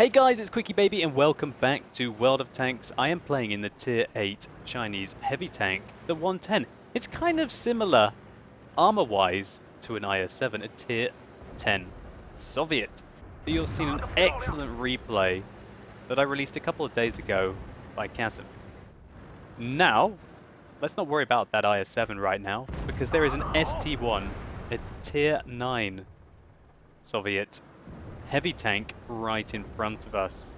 Hey guys, it's QuickyBaby and welcome back to World of Tanks. I am playing in the Tier 8 Chinese heavy tank, the 110. It's kind of similar, armor-wise, to an IS-7, a Tier 10 Soviet. So you'll see an excellent replay that I released a couple of days ago by Chasm. Now, let's not worry about that IS-7 right now, because there is an ST-1, a Tier 9 Soviet heavy tank right in front of us.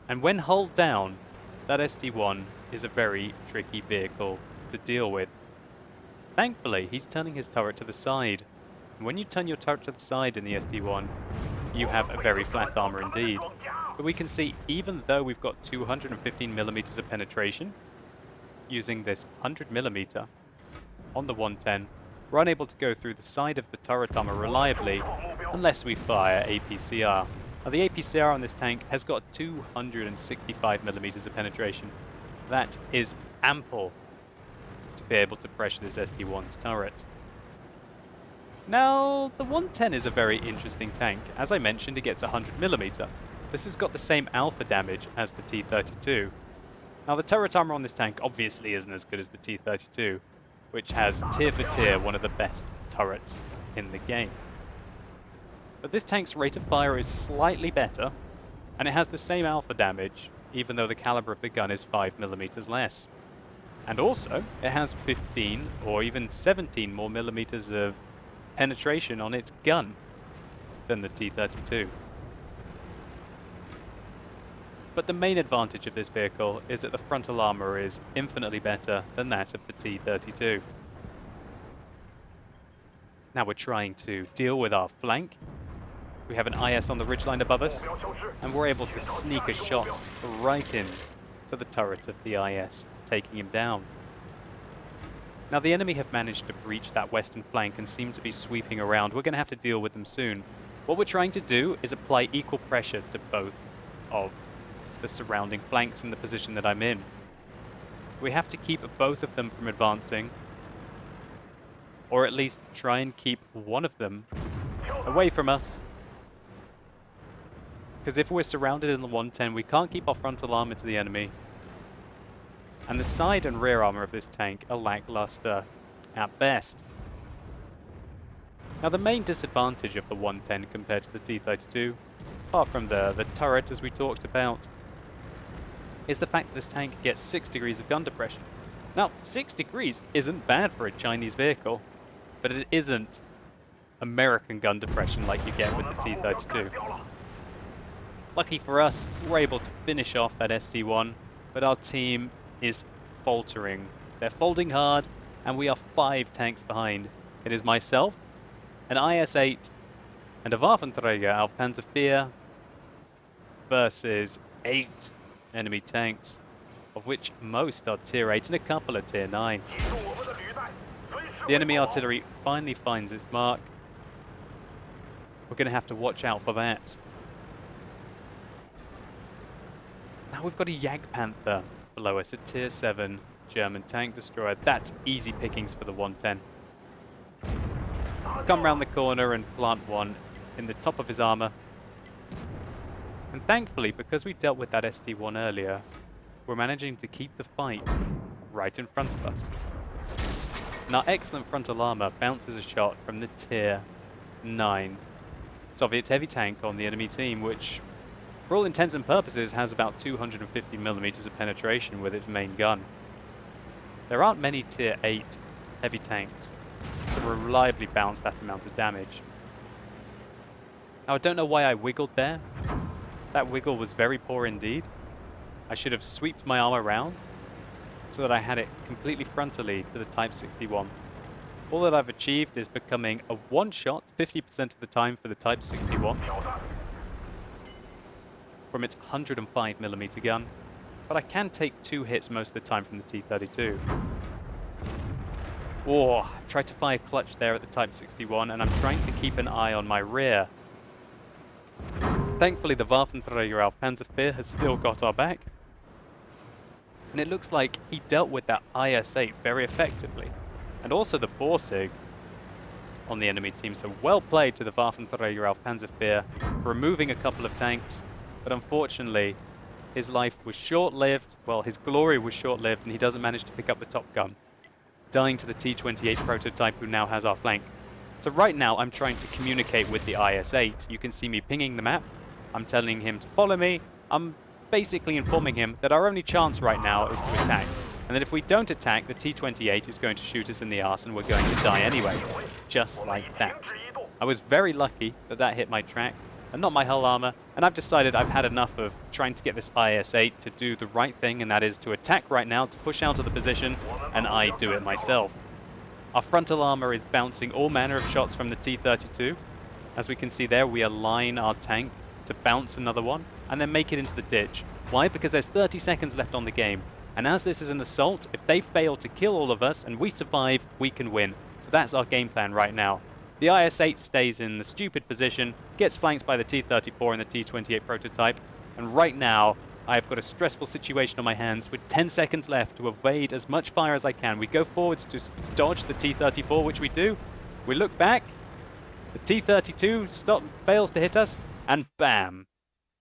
And when hulled down, that ST-1 is a very tricky vehicle to deal with. Thankfully, he's turning his turret to the side. And when you turn your turret to the side in the ST-1, you have a very flat armor indeed. But we can see, even though we've got 215 millimeters of penetration, using this 100 millimeter on the 110, we're unable to go through the side of the turret armor reliably unless we fire APCR. Now the APCR on this tank has got 265 millimeters of penetration. That is ample to be able to pressure this ST-1's turret. Now, the 110 is a very interesting tank. As I mentioned, it gets 100 millimeter. This has got the same alpha damage as the T-32. Now the turret armor on this tank obviously isn't as good as the T-32, which has tier for tier one of the best turrets in the game. But this tank's rate of fire is slightly better, and it has the same alpha damage, even though the caliber of the gun is 5 millimeters less. And also, it has 15 or even 17 more millimeters of penetration on its gun than the T-32. But the main advantage of this vehicle is that the frontal armor is infinitely better than that of the T-32. Now we're trying to deal with our flank. We have an IS on the ridgeline above us, and we're able to sneak a shot right in to the turret of the IS, taking him down. Now the enemy have managed to breach that western flank and seem to be sweeping around. We're going to have to deal with them soon. What we're trying to do is apply equal pressure to both of the surrounding flanks in the position that I'm in. We have to keep both of them from advancing, or at least try and keep one of them away from us. Because if we're surrounded in the 110, we can't keep our frontal armor to the enemy. And the side and rear armor of this tank are lackluster at best. Now the main disadvantage of the 110 compared to the T-32, apart from the turret as we talked about, is the fact that this tank gets 6 degrees of gun depression. Now, 6 degrees isn't bad for a Chinese vehicle, but it isn't American gun depression like you get with the T-32. Lucky for us, we're able to finish off that ST-1, but our team is faltering. They're folding hard, and we are 5 tanks behind. It is myself, an IS-8, and a Waffenträger auf Panzer IV versus 8 enemy tanks, of which most are tier 8 and a couple are tier 9. The enemy artillery finally finds its mark. We're going to have to watch out for that. Now we've got a Jagdpanther below us, a tier 7 German tank destroyer. That's easy pickings for the 110. Come round the corner and plant one in the top of his armor. And thankfully, because we dealt with that ST-1 earlier, we're managing to keep the fight right in front of us. And our excellent frontal armor bounces a shot from the tier 9 Soviet heavy tank on the enemy team, which, for all intents and purposes, has about 250 millimeters of penetration with its main gun. There aren't many tier 8 heavy tanks that will reliably bounce that amount of damage. Now I don't know why I wiggled there. That wiggle was very poor indeed. I should have swept my arm around so that I had it completely frontally to the Type 61. All that I've achieved is becoming a one-shot 50% of the time for the Type 61 from its 105 millimeter gun, but I can take 2 hits most of the time from the T-32. Oh, tried to fire clutch there at the Type 61, and I'm trying to keep an eye on my rear. Thankfully, the Waffenträger auf Panzer IV has still got our back. And it looks like he dealt with that IS-8 very effectively. And also the Borsig on the enemy team. So well played to the Waffenträger auf Panzer IV, removing a couple of tanks But unfortunately, his life was short-lived. Well, his glory was short-lived, and he doesn't manage to pick up the top gun, dying to the T-28 prototype, who now has our flank. So right now, I'm trying to communicate with the IS-8. You can see me pinging the map. I'm telling him to follow me. I'm basically informing him that our only chance right now is to attack. And that if we don't attack, the T-28 is going to shoot us in the arse and we're going to die anyway. Just like that. I was very lucky that that hit my track, and not my hull armor, and I've decided I've had enough of trying to get this IS-8 to do the right thing, and that is to attack right now, to push out of the position, and I do it myself. Our frontal armor is bouncing all manner of shots from the T-32. As we can see there, we align our tank to bounce another one, and then make it into the ditch. Why? Because there's 30 seconds left on the game, and as this is an assault, if they fail to kill all of us and we survive, we can win. So that's our game plan right now. The IS-8 stays in the stupid position, gets flanked by the T-34 and the T-28 prototype, and right now I've got a stressful situation on my hands with 10 seconds left to evade as much fire as I can. We go forwards to dodge the T-34, which we do. We look back, the T-32 fails to hit us, and bam,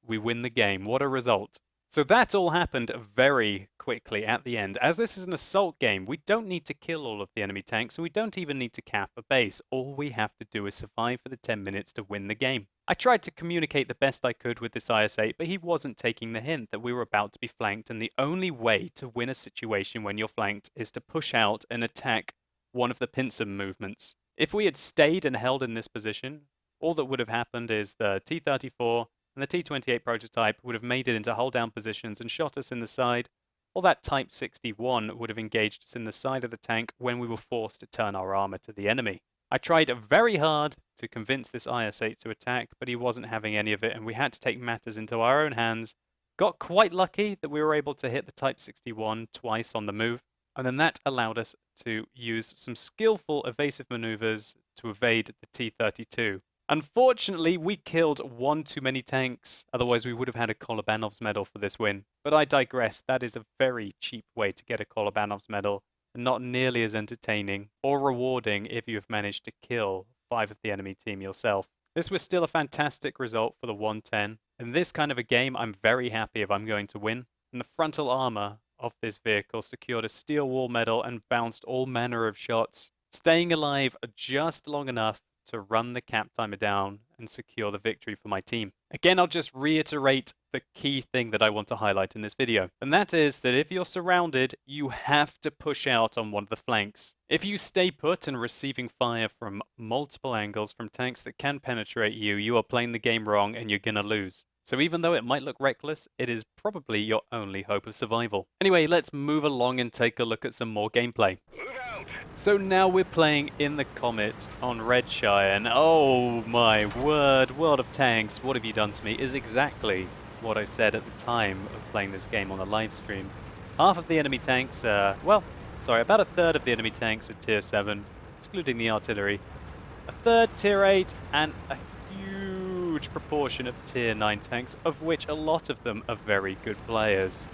we win the game. What a result. So that all happened very quickly at the end. As this is an assault game, we don't need to kill all of the enemy tanks, and we don't even need to cap a base. All we have to do is survive for the 10 minutes to win the game. I tried to communicate the best I could with this IS-8, but he wasn't taking the hint that we were about to be flanked, and the only way to win a situation when you're flanked is to push out and attack one of the pincer movements. If we had stayed and held in this position, all that would have happened is the T-34 and the T-28 prototype would have made it into hold-down positions and shot us in the side, or that Type 61 would have engaged us in the side of the tank when we were forced to turn our armor to the enemy. I tried very hard to convince this IS-8 to attack, but he wasn't having any of it, and we had to take matters into our own hands. Got quite lucky that we were able to hit the Type 61 twice on the move, and then that allowed us to use some skillful evasive maneuvers to evade the T-32. Unfortunately, we killed one too many tanks, otherwise we would have had a Kolobanov's medal for this win. But I digress, that is a very cheap way to get a Kolobanov's medal, and not nearly as entertaining or rewarding if you have managed to kill 5 of the enemy team yourself. This was still a fantastic result for the 110. In this kind of a game, I'm very happy if I'm going to win, and the frontal armor of this vehicle secured a steel wall medal and bounced all manner of shots, staying alive just long enough to run the cap timer down and secure the victory for my team. Again, I'll just reiterate the key thing that I want to highlight in this video, and that is that if you're surrounded, you have to push out on one of the flanks. If you stay put and receiving fire from multiple angles from tanks that can penetrate you, you are playing the game wrong and you're gonna lose. So even though it might look reckless, it is probably your only hope of survival. Anyway, let's move along and take a look at some more gameplay. So now we're playing in the Comet on Redshire, and oh my word, World of Tanks, what have you done to me, is exactly what I said at the time of playing this game on the live stream. Half of the enemy tanks, about a third of the enemy tanks are tier 7, excluding the artillery. A third tier 8, and a huge proportion of tier 9 tanks, of which a lot of them are very good players.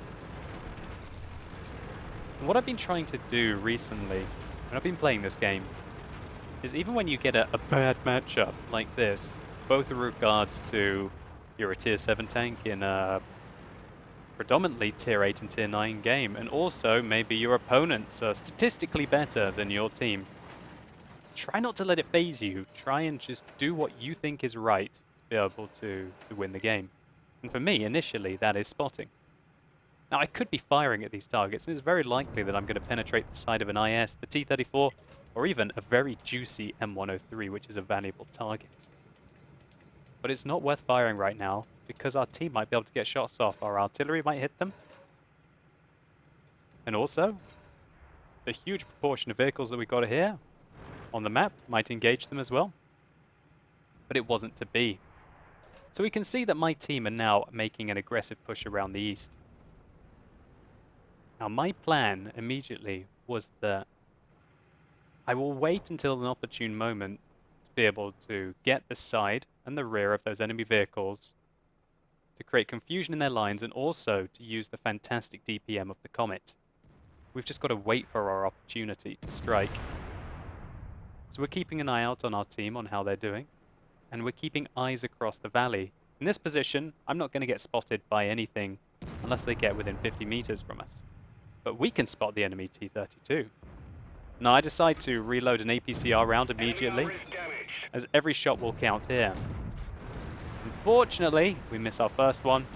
And what I've been trying to do recently, when I've been playing this game, is even when you get a bad matchup like this, both in regards to you're a tier 7 tank in a predominantly tier 8 and tier 9 game, and also maybe your opponents are statistically better than your team, try not to let it phase you. Try and just do what you think is right to be able to win the game. And for me, initially, that is spotting. Now, I could be firing at these targets, and it's very likely that I'm going to penetrate the side of an IS, the T-34, or even a very juicy M103, which is a valuable target. But it's not worth firing right now, because our team might be able to get shots off. Our artillery might hit them. And also, the huge proportion of vehicles that we got here on the map might engage them as well. But it wasn't to be. So we can see that my team are now making an aggressive push around the east. Now, my plan immediately was that I will wait until an opportune moment to be able to get the side and the rear of those enemy vehicles to create confusion in their lines, and also to use the fantastic DPM of the Comet. We've just got to wait for our opportunity to strike. So we're keeping an eye out on our team on how they're doing, and we're keeping eyes across the valley In this position, I'm not going to get spotted by anything unless they get within 50 meters from us. But we can spot the enemy T-32. Now I decide to reload an APCR round immediately, as every shot will count here. Unfortunately, we miss our first one.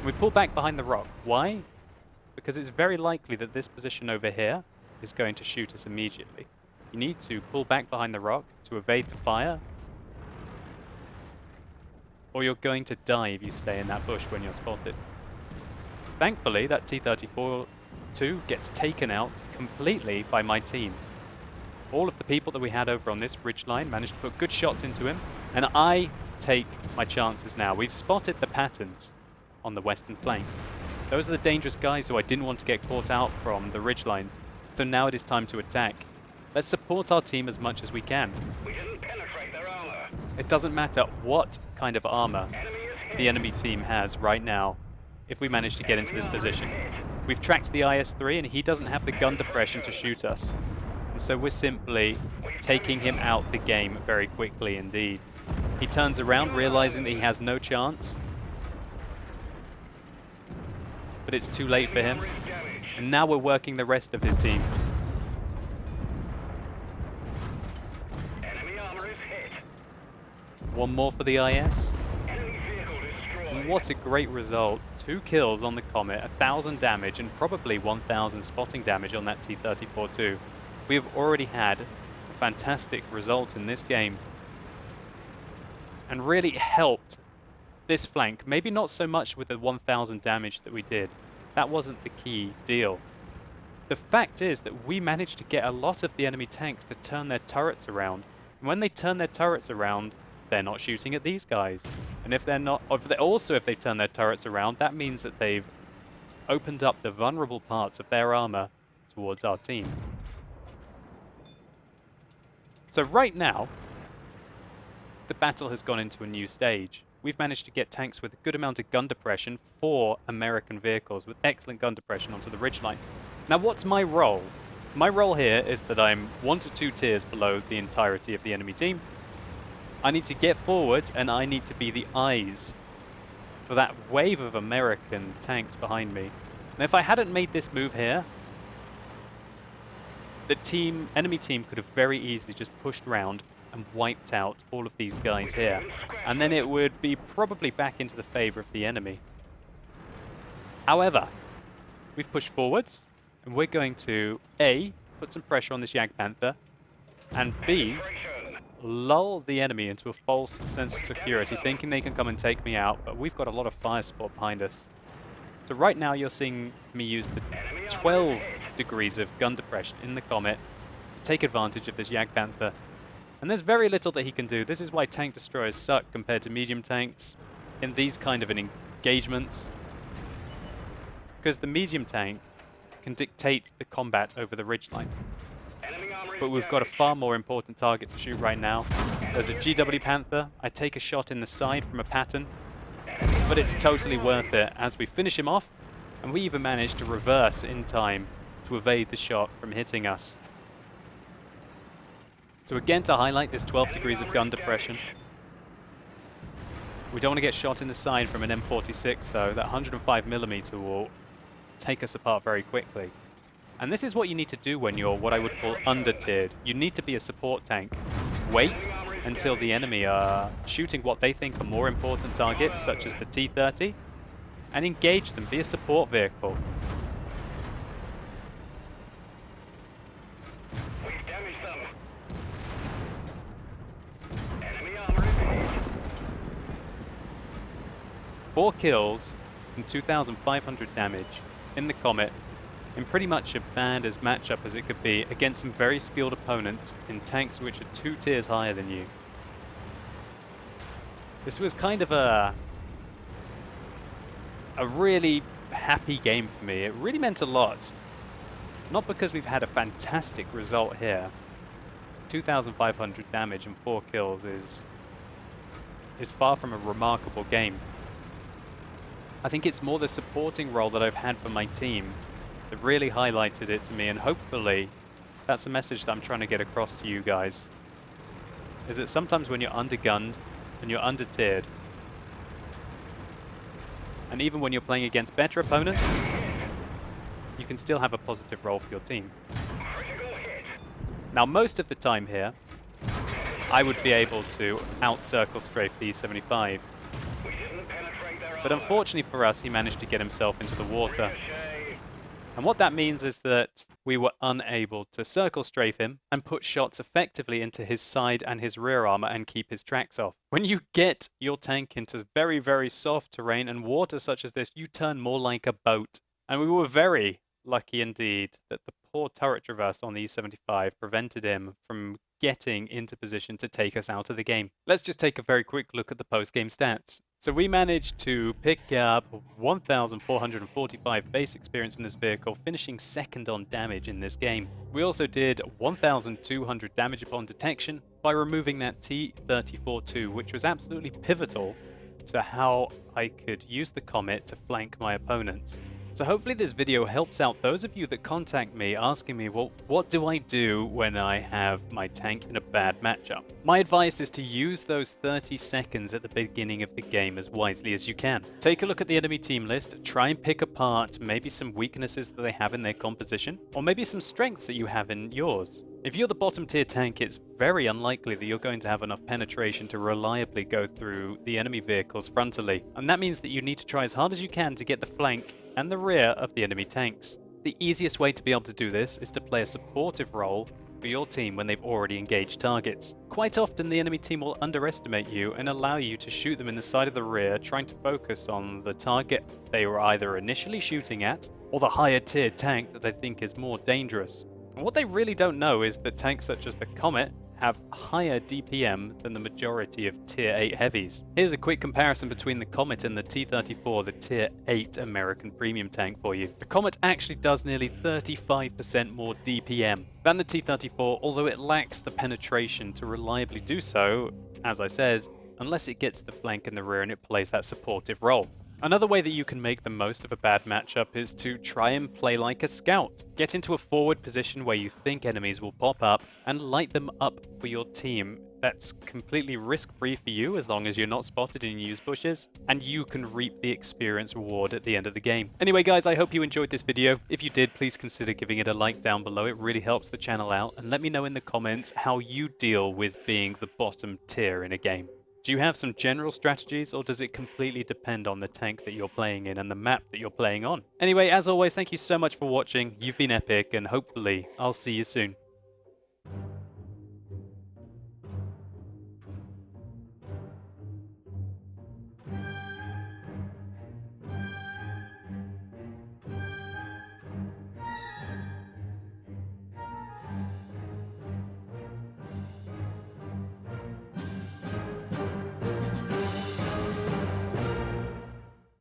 We pull back behind the rock. Why? Because it's very likely that this position over here is going to shoot us immediately. You need to pull back behind the rock to evade the fire, or you're going to die if you stay in that bush when you're spotted. Thankfully, that T-34-2 gets taken out completely by my team. All of the people that we had over on this ridgeline managed to put good shots into him, and I take my chances now. We've spotted the patterns on the western flank. Those are the dangerous guys who I didn't want to get caught out from the ridgelines, so now it is time to attack. Let's support our team as much as we can. We didn't penetrate their armor. It doesn't matter what kind of armor the enemy team has right now if we manage to get into this position. We've tracked the IS-3 and he doesn't have the gun depression to shoot us. And so we're simply taking him out the game very quickly indeed. He turns around realizing that he has no chance. But it's too late for him. And now we're working the rest of his team. Enemy armor is hit. One more for the IS. Enemy vehicle destroyed. And what a great result. 2 kills on the Comet, 1,000 damage, and probably 1,000 spotting damage on that T-34-2. We have already had a fantastic result in this game. And really helped this flank. Maybe not so much with the 1,000 damage that we did. That wasn't the key deal. The fact is that we managed to get a lot of the enemy tanks to turn their turrets around. And when they turn their turrets around, they're not shooting at these guys. And if they're not, or if they turn their turrets around, that means that they've opened up the vulnerable parts of their armor towards our team. So right now, the battle has gone into a new stage. We've managed to get tanks with a good amount of gun depression for American vehicles with excellent gun depression onto the ridgeline. Now what's my role? My role here is that I'm 1 to 2 tiers below the entirety of the enemy team. I need to get forward and I need to be the eyes for that wave of American tanks behind me. And if I hadn't made this move here, the enemy team could have very easily just pushed round and wiped out all of these guys here. And then it would be probably back into the favor of the enemy. However, we've pushed forwards and we're going to A, put some pressure on this Jagdpanther, and B, lull the enemy into a false sense of security, thinking they can come and take me out, but we've got a lot of fire support behind us. So right now you're seeing me use the 12 degrees of gun depression in the Comet to take advantage of this Jagdpanther. And there's very little that he can do. This is why tank destroyers suck compared to medium tanks in these kind of engagements. Because the medium tank can dictate the combat over the ridgeline. But we've got a far more important target to shoot right now. There's a GW Panther. I take a shot in the side from a pattern. But it's totally worth it as we finish him off. And we even manage to reverse in time to evade the shot from hitting us. So again, to highlight this 12 degrees of gun depression. We don't want to get shot in the side from an M46 though. That 105mm will take us apart very quickly. And this is what you need to do when you're what I would call under-tiered. You need to be a support tank. Wait until the enemy are shooting what they think are more important targets, such as the T-30, and engage them. Be a support vehicle. We've damaged them. Enemy armor is hit. 4 kills and 2,500 damage in the Comet, in pretty much a bad as matchup as it could be against some very skilled opponents in tanks which are 2 tiers higher than you. This was kind of a really happy game for me. It really meant a lot. Not because we've had a fantastic result here. 2,500 damage and 4 kills is far from a remarkable game. I think it's more the supporting role that I've had for my team that really highlighted it to me, and hopefully that's the message that I'm trying to get across to you guys. Is that sometimes when you're undergunned and you're under-tiered, And even when you're playing against better opponents, you can still have a positive role for your team. Critical hit. Now, most of the time here, I would be able to out-circle strafe the E-75. We didn't penetrate their But armor. unfortunately for us, he managed to get himself into the water. Ricochet. And what that means is that we were unable to circle strafe him and put shots effectively into his side and his rear armor and keep his tracks off. When you get your tank into very, very soft terrain and water such as this, you turn more like a boat. And we were very lucky indeed that the poor turret traverse on the E-75 prevented him from getting into position to take us out of the game. Let's just take a very quick look at the post-game stats. So we managed to pick up 1,445 base experience in this vehicle, finishing second on damage in this game. We also did 1,200 damage upon detection by removing that T-34-2, which was absolutely pivotal to how I could use the Comet to flank my opponents. So hopefully this video helps out those of you that contact me asking me, well, what do I do when I have my tank in a bad matchup? My advice is to use those 30 seconds at the beginning of the game as wisely as you can. Take a look at the enemy team list, try and pick apart maybe some weaknesses that they have in their composition, or maybe some strengths that you have in yours. If you're the bottom tier tank, it's very unlikely that you're going to have enough penetration to reliably go through the enemy vehicles frontally, and that means that you need to try as hard as you can to get the flank and the rear of the enemy tanks. The easiest way to be able to do this is to play a supportive role for your team when they've already engaged targets. Quite often the enemy team will underestimate you and allow you to shoot them in the side of the rear, trying to focus on the target they were either initially shooting at or the higher tier tank that they think is more dangerous. And what they really don't know is that tanks such as the Comet have higher DPM than the majority of Tier 8 heavies. Here's a quick comparison between the Comet and the T-34, the Tier 8 American premium tank for you. The Comet actually does nearly 35% more DPM than the T-34, although it lacks the penetration to reliably do so, as I said, unless it gets the flank and the rear and it plays that supportive role. Another way that you can make the most of a bad matchup is to try and play like a scout. Get into a forward position where you think enemies will pop up and light them up for your team. That's completely risk-free for you as long as you're not spotted and you use bushes, and you can reap the experience reward at the end of the game. Anyway guys, I hope you enjoyed this video. If you did, please consider giving it a like down below. It really helps the channel out, and let me know in the comments how you deal with being the bottom tier in a game. Do you have some general strategies, or does it completely depend on the tank that you're playing in and the map that you're playing on? Anyway, as always, thank you so much for watching. You've been epic, and hopefully I'll see you soon.